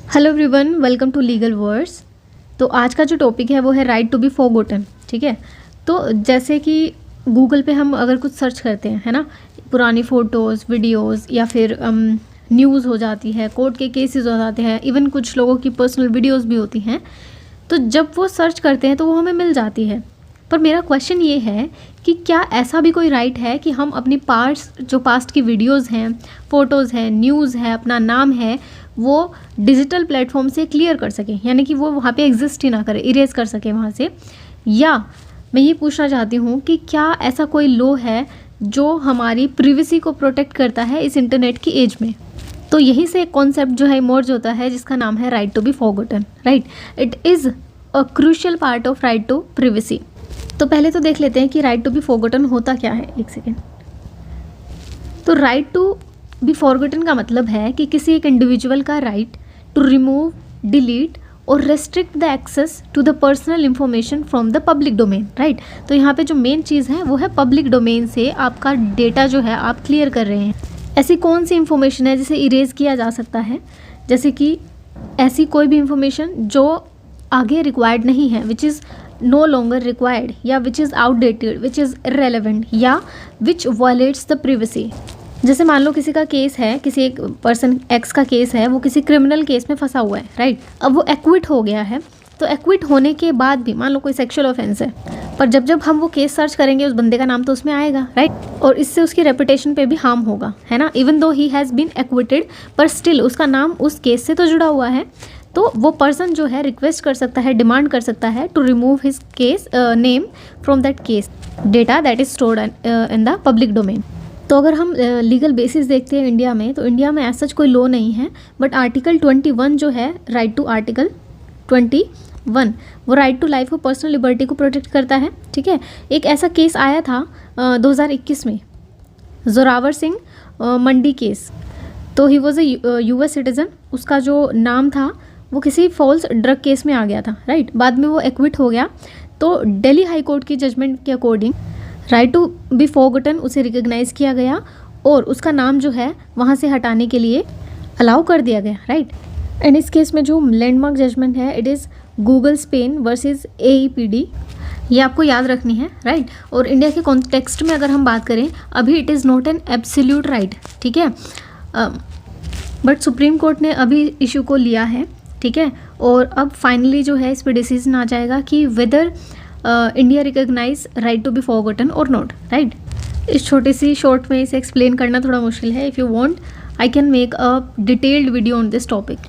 Hello everyone, welcome to legal words. तो आज का जो टॉपिक है वो है राइट टू बी फॉरगॉटन। ठीक है, तो जैसे कि गूगल पे हम अगर कुछ सर्च करते हैं, है ना, पुरानी फ़ोटोज़, वीडियोस या फिर न्यूज़ हो जाती है, कोर्ट के केसेस हो जाते हैं, इवन कुछ लोगों की पर्सनल वीडियोस भी होती हैं। तो जब वो सर्च करते हैं तो वो हमें मिल जाती है। पर मेरा क्वेश्चन ये है कि क्या ऐसा भी कोई राइट है कि हम अपनी पास्ट की वीडियोस हैं, फ़ोटोज़ हैं, न्यूज़ है, अपना नाम है, वो डिजिटल प्लेटफॉर्म से क्लियर कर सकें, यानी कि वो वहाँ पे एग्जिस्ट ही ना करे, इरेज कर सकें वहाँ से। या मैं ये पूछना चाहती हूँ कि क्या ऐसा कोई लॉ है जो हमारी प्रिवेसी को प्रोटेक्ट करता है इस इंटरनेट की एज में। तो यहीं से एक कॉन्सेप्ट जो है इमर्ज होता है जिसका नाम है right to be forgotten. Right, it is a crucial part of right to privacy. तो पहले तो देख लेते हैं कि राइट टू बी फॉरगॉटन होता क्या है। एक सेकेंड। तो राइट टू बी फॉरगॉटन का मतलब है कि किसी एक इंडिविजुअल का राइट टू रिमूव, डिलीट और restrict the access to the personal information from the public domain. Right, तो यहाँ पे जो मेन चीज़ है वो है पब्लिक डोमेन से आपका डेटा जो है आप क्लियर कर रहे हैं। ऐसी कौन सी इंफॉर्मेशन है जिसे इरेज किया जा सकता है? जैसे कि ऐसी कोई भी इंफॉर्मेशन जो आगे रिक्वायर्ड नहीं है, which is no longer required, या which is outdated, which is irrelevant, या विच वायलेट्स द प्रिवेसी। जैसे मान लो किसी का केस है, किसी एक पर्सन एक्स का केस है, वो किसी क्रिमिनल केस में फंसा हुआ है। राइट, अब वो एक्विट हो गया है। तो एक्विट होने के बाद भी मान लो कोई सेक्सुअल ऑफेंस है, पर जब हम वो केस सर्च करेंगे उस बंदे का नाम तो उसमें आएगा। राइट, और इससे उसकी रेपुटेशन पे भी हार्म होगा, है ना। Even though he has been acquitted, पर स्टिल उसका नाम उस केस से तो जुड़ा हुआ है। तो वो पर्सन जो है रिक्वेस्ट कर सकता है, डिमांड कर सकता है to remove his case name from that case data that is stored in the public domain. तो अगर हम लीगल बेसिस देखते हैं इंडिया में, तो इंडिया में ऐसा कोई लॉ नहीं है, बट आर्टिकल 21 जो है, राइट टू आर्टिकल 21, वो राइट टू लाइफ और पर्सनल लिबर्टी को प्रोटेक्ट करता है। ठीक है, एक ऐसा केस आया था 2021 में, जोरावर सिंह मंडी केस। तो he was a US citizen. उसका जो नाम था वो किसी फॉल्स ड्रग केस में आ गया था। राइट, बाद में वो एक्विट हो गया। तो दिल्ली हाई कोर्ट की जजमेंट के according right to be forgotten उसे रिकग्नाइज़ किया गया और उसका नाम जो है वहाँ से हटाने के लिए अलाउ कर दिया गया। राइट, एंड इस केस में जो लैंडमार्क जजमेंट है, it is Google Spain versus AEPD। ये आपको याद रखनी है। राइट, और इंडिया के कॉन्टेक्स्ट में अगर हम बात करें, अभी it is not an absolute right. ठीक है, बट सुप्रीम कोर्ट ने अभी इशू को लिया है। ठीक है, और अब फाइनली जो है इस पर डिसीजन आ जाएगा कि whether India recognise right to be forgotten और नॉट। राइट, इस छोटी सी शॉर्ट में इसे एक्सप्लेन करना थोड़ा मुश्किल है। If you want, I can make a detailed video on this topic.